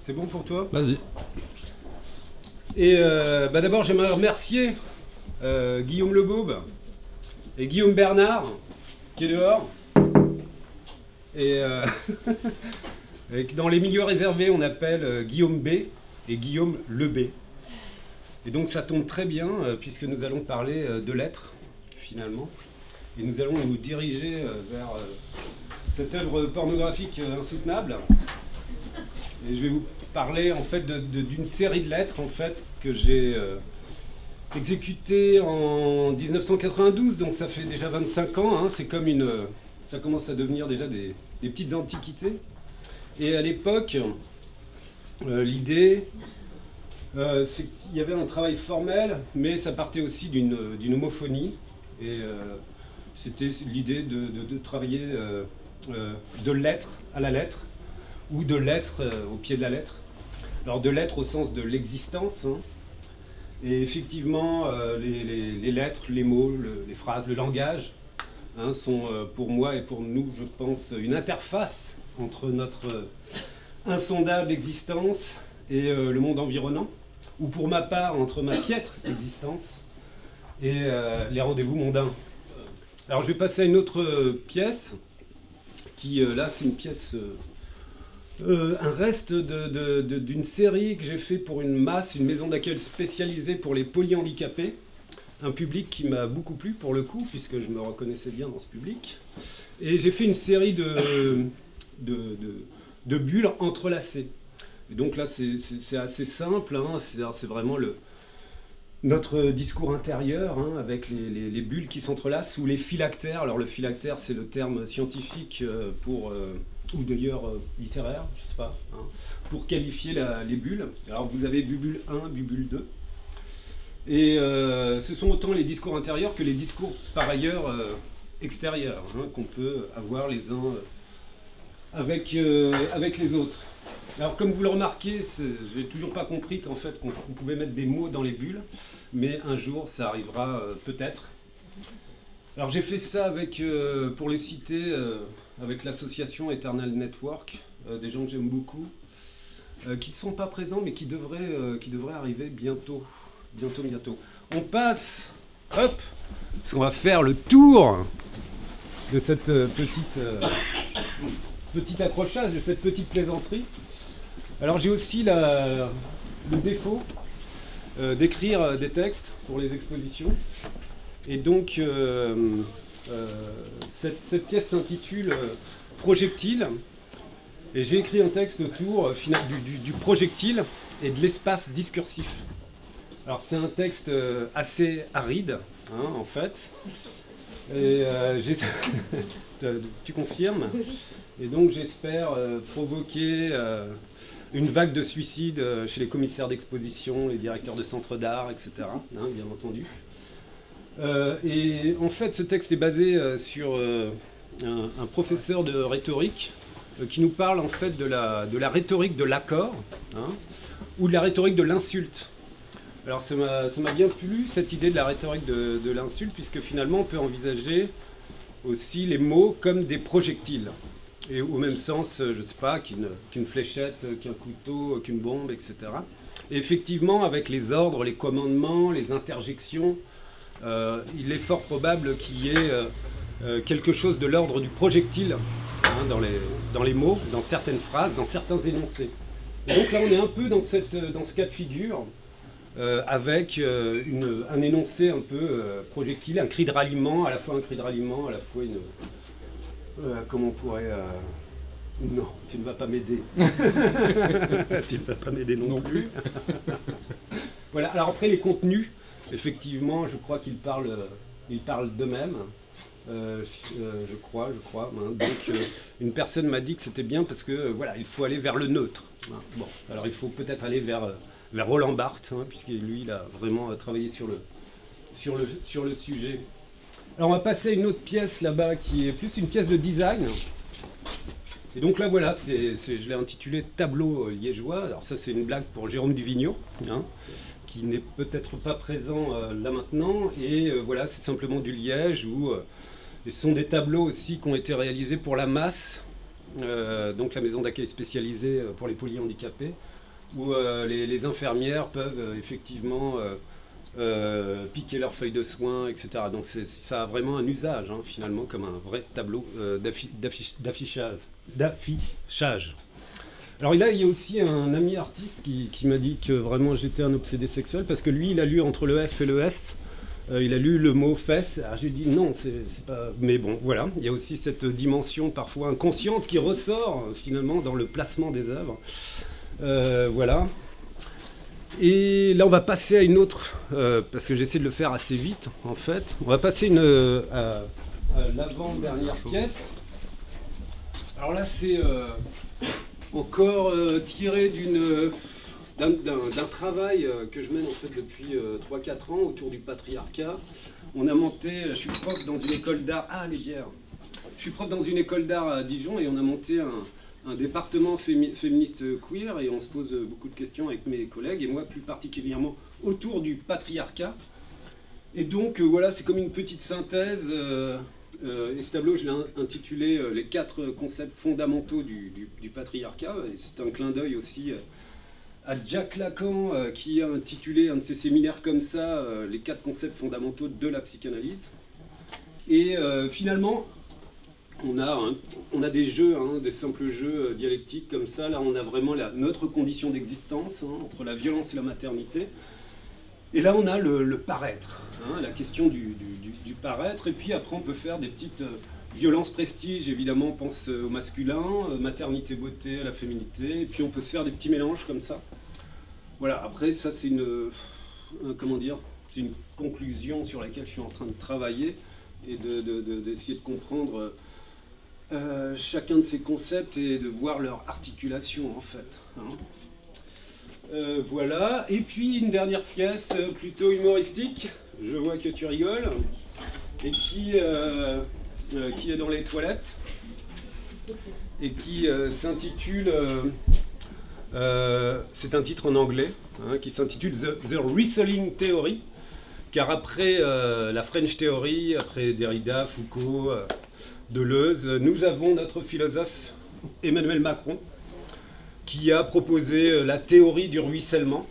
C'est bon pour toi? Vas-y. Et d'abord, j'aimerais remercier Guillaume Lebaube et Guillaume Bernard, qui est dehors. Et, et dans les milieux réservés, on appelle Guillaume B et Guillaume Le B. Et donc ça tombe très bien, puisque nous allons parler de lettres, finalement. Et nous allons nous diriger vers cette œuvre pornographique insoutenable. Et je vais vous parler en fait d'une série de lettres en fait que j'ai exécutées en 1992, donc ça fait déjà 25 ans. Hein, c'est comme ça commence à devenir déjà des petites antiquités. Et à l'époque, l'idée, c'est qu'il y avait un travail formel, mais ça partait aussi d'une homophonie. Et c'était l'idée de travailler de lettre à la lettre, ou de lettres au pied de la lettre. Alors de lettres au sens de l'existence, hein. Et effectivement les lettres, les mots, les phrases, le langage hein, sont pour moi et pour nous, je pense, une interface entre notre insondable existence et le monde environnant, ou pour ma part entre ma piètre existence et les rendez-vous mondains. Alors je vais passer à une autre pièce qui là c'est une pièce un reste d'une série que j'ai fait pour une maison d'accueil spécialisée pour les polyhandicapés. Un public qui m'a beaucoup plu pour le coup, puisque je me reconnaissais bien dans ce public. Et j'ai fait une série de bulles entrelacées. Et donc là, c'est assez simple, hein, c'est vraiment notre discours intérieur, hein, avec les bulles qui s'entrelacent, ou les phylactères. Alors le phylactère, c'est le terme scientifique ou d'ailleurs littéraire, je ne sais pas, hein, pour qualifier les bulles. Alors vous avez bulle 1, bulle 2. Et ce sont autant les discours intérieurs que les discours par ailleurs extérieurs, hein, qu'on peut avoir les uns avec les autres. Alors comme vous le remarquez, je n'ai toujours pas compris qu'en fait qu'on pouvait mettre des mots dans les bulles, mais un jour ça arrivera peut-être. Alors j'ai fait ça pour les citer, avec l'association Eternal Network, des gens que j'aime beaucoup, qui ne sont pas présents mais qui devraient arriver bientôt. Bientôt. On passe, hop, parce qu'on va faire le tour de cette petit accrochage, de cette petite plaisanterie. Alors j'ai aussi le défaut d'écrire des textes pour les expositions. Et donc cette pièce s'intitule Projectile. Et j'ai écrit un texte autour du projectile et de l'espace discursif. Alors c'est un texte assez aride, hein, en fait. Et tu confirmes. Et donc j'espère provoquer une vague de suicides chez les commissaires d'exposition, les directeurs de centres d'art, etc. Hein, bien entendu. Et en fait, ce texte est basé sur un professeur de rhétorique qui nous parle en fait de la rhétorique de l'accord, hein, ou de la rhétorique de l'insulte. Alors ça m'a bien plu, cette idée de la rhétorique de l'insulte, puisque finalement on peut envisager aussi les mots comme des projectiles. Et au même sens, je ne sais pas, qu'une fléchette, qu'un couteau, qu'une bombe, etc. Et effectivement, avec les ordres, les commandements, les interjections, il est fort probable qu'il y ait quelque chose de l'ordre du projectile hein, dans les mots, dans certaines phrases, dans certains énoncés. Et donc là, on est un peu dans ce cas de figure, avec un énoncé un peu projectile, un cri de ralliement, à la fois un cri de ralliement, à la fois une... comment on pourrait... Non, tu ne vas pas m'aider. Tu ne vas pas m'aider non plus. Voilà, alors après les contenus, effectivement, je crois qu'ils parlent d'eux-mêmes. Je crois. Hein. Donc, une personne m'a dit que c'était bien parce que voilà, il faut aller vers le neutre. Hein. Bon, alors il faut peut-être aller vers Roland Barthes, hein, puisque lui, il a vraiment travaillé sur le sujet. Alors, on va passer à une autre pièce là-bas qui est plus une pièce de design. Et donc là, voilà, je l'ai intitulé Tableau liégeois. Alors ça, c'est une blague pour Jérôme Duvigneau, hein, qui n'est peut-être pas présent là maintenant. Et voilà, c'est simplement du liège où ce sont des tableaux aussi qui ont été réalisés pour la masse donc la maison d'accueil spécialisée pour les polyhandicapés, où les infirmières peuvent effectivement piquer leurs feuilles de soins, etc. Donc ça a vraiment un usage, hein, finalement, comme un vrai tableau d'affichage. Alors là, il y a aussi un ami artiste qui m'a dit que vraiment j'étais un obsédé sexuel, parce que lui, il a lu entre le F et le S, il a lu le mot fesses. Alors j'ai dit non, c'est pas... Mais bon, voilà, il y a aussi cette dimension parfois inconsciente qui ressort finalement dans le placement des œuvres. Voilà. Et là, on va passer à une autre, parce que j'essaie de le faire assez vite, en fait. On va passer à l'avant-dernière pièce. Alors là, c'est encore tiré d'un travail que je mène en fait depuis 3-4 ans autour du patriarcat. On a monté, je suis prof dans une école d'art, les bières. Je suis prof dans une école d'art à Dijon et on a monté un département féministe queer et on se pose beaucoup de questions avec mes collègues et moi plus particulièrement autour du patriarcat. Et donc voilà, c'est comme une petite synthèse. Et ce tableau, je l'ai intitulé les 4 concepts fondamentaux du patriarcat. Et c'est un clin d'œil aussi à Jack Lacan qui a intitulé un de ses séminaires comme ça, les 4 concepts fondamentaux de la psychanalyse. Et finalement, on a des jeux, hein, des simples jeux dialectiques comme ça. Là, on a vraiment notre condition d'existence, hein, entre la violence et la maternité. Et là, on a le paraître, hein, la question du paraître. Et puis après, on peut faire des petites violences prestige, évidemment, on pense au masculin, maternité, beauté, à la féminité. Et puis on peut se faire des petits mélanges comme ça. Voilà, après, ça, c'est c'est une conclusion sur laquelle je suis en train de travailler et d'essayer de comprendre chacun de ces concepts et de voir leur articulation, en fait. Hein. Voilà, et puis une dernière pièce plutôt humoristique, je vois que tu rigoles, et qui est dans les toilettes, et qui s'intitule, c'est un titre en anglais, hein, qui s'intitule The Whistling Theory, car après la French Theory, après Derrida, Foucault, Deleuze, nous avons notre philosophe Emmanuel Macron, qui a proposé la théorie du ruissellement.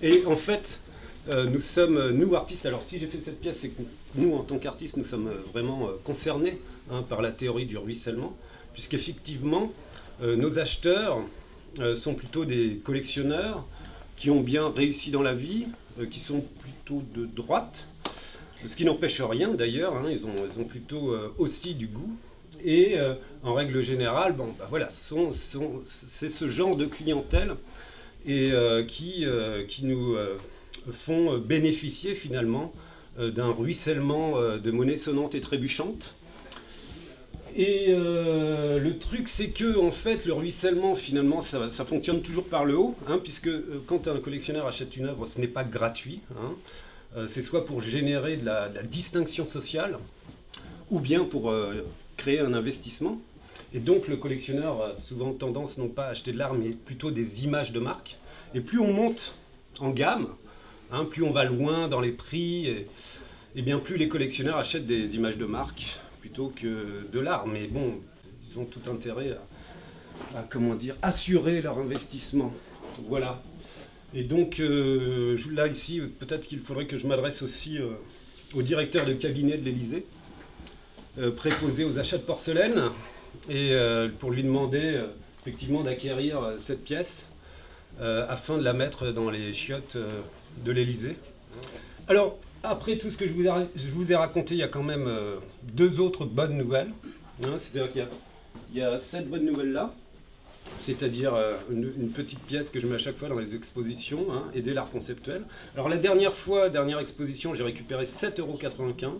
Et en fait, nous artistes, alors si j'ai fait cette pièce, c'est que nous, en tant qu'artistes, nous sommes vraiment concernés, hein, par la théorie du ruissellement, puisqu'effectivement, nos acheteurs sont plutôt des collectionneurs qui ont bien réussi dans la vie, qui sont plutôt de droite, ce qui n'empêche rien d'ailleurs, hein, ils ont plutôt aussi du goût. Et en règle générale, voilà, c'est ce genre de clientèle et, qui nous font bénéficier finalement d'un ruissellement de monnaie sonnante et trébuchante. Et le truc, c'est que en fait, le ruissellement, finalement, ça fonctionne toujours par le haut, hein, puisque quand un collectionneur achète une œuvre, ce n'est pas gratuit. Hein, c'est soit pour générer de la distinction sociale, ou bien pour créer un investissement. Et donc le collectionneur a souvent tendance non pas à acheter de l'art, mais plutôt des images de marque. Et plus on monte en gamme, hein, plus on va loin dans les prix, et bien plus les collectionneurs achètent des images de marque plutôt que de l'art. Mais bon, ils ont tout intérêt à assurer leur investissement. Voilà. Et donc là ici, peut-être qu'il faudrait que je m'adresse aussi au directeur de cabinet de l'Élysée, préposé aux achats de porcelaine, et pour lui demander effectivement d'acquérir cette pièce afin de la mettre dans les chiottes de l'Élysée. Alors, après tout ce que je vous ai raconté, il y a quand même 2 autres bonnes nouvelles. Hein, c'est-à-dire qu'il y a cette bonne nouvelle-là, c'est-à-dire une petite pièce que je mets à chaque fois dans les expositions, hein, aider l'art conceptuel. Alors la dernière exposition, j'ai récupéré 7,95 €,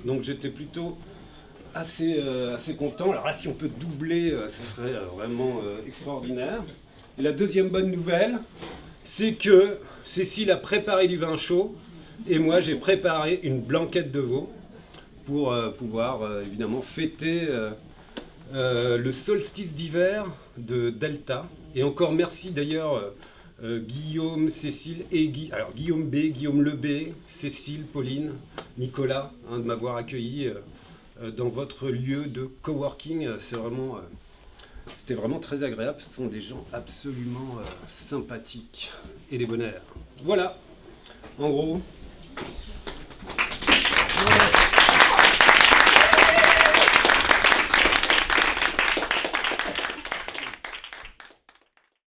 donc j'étais plutôt assez content. Alors là, si on peut doubler, ça serait vraiment extraordinaire. Et la deuxième bonne nouvelle, c'est que Cécile a préparé du vin chaud, et moi j'ai préparé une blanquette de veau pour pouvoir évidemment fêter le solstice d'hiver de Delta. Et encore merci d'ailleurs Guillaume, Cécile et Guillaume B, Guillaume Le B, Cécile, Pauline, Nicolas, hein, de m'avoir accueilli dans votre lieu de coworking. C'est vraiment C'était vraiment très agréable. Ce sont des gens absolument sympathiques et des bonheurs. Voilà, en gros.